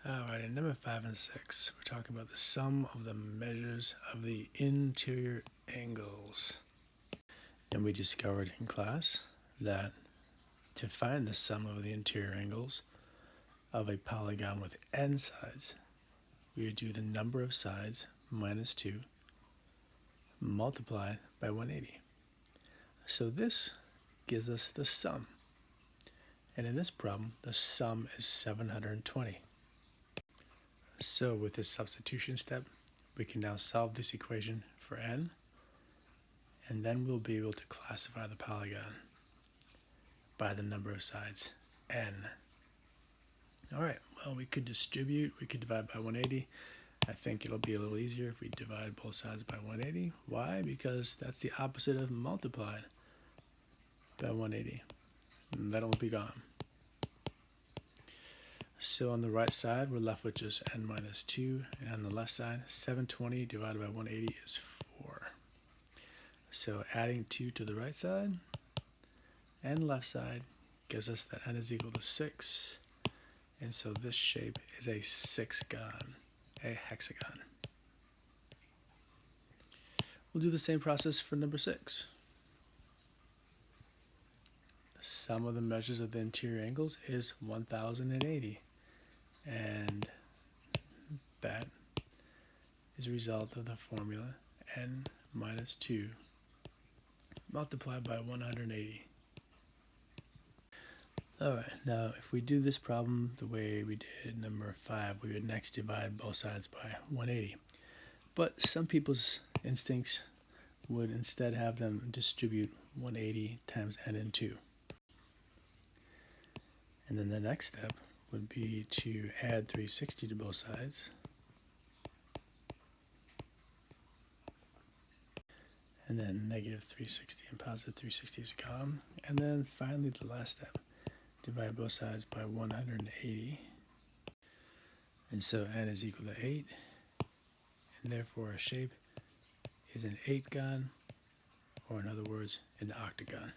Alright, in number 5 and 6, we're talking about the sum of the measures of the interior angles. And we discovered in class that to find the sum of the interior angles of a polygon with n sides, we would do the number of sides minus 2 multiplied by 180. So this gives us the sum. And in this problem, the sum is 720. So with this substitution step, we can now solve this equation for n, and then we'll be able to classify the polygon by the number of sides, n. Alright, well, we could divide by 180. I think it'll be a little easier if we divide both sides by 180. Why? Because that's the opposite of multiplied by 180. And that'll be gone. So on the right side, we're left with just n minus 2, and on the left side, 720 divided by 180 is 4. So adding 2 to the right side and left side gives us that n is equal to 6, and so this shape is a sexagon, a hexagon. We'll do the same process for number 6. The sum of the measures of the interior angles is 1080. And that is a result of the formula n minus 2 multiplied by 180. Alright, now if we do this problem the way we did number 5, we would next divide both sides by 180. But some people's instincts would instead have them distribute 180 times n in 2. And then the next step would be to add 360 to both sides. And then negative 360 and positive 360 is gone. And then finally the last step, divide both sides by 180. And so n is equal to 8. And therefore our shape is an 8gon, or in other words, an octagon.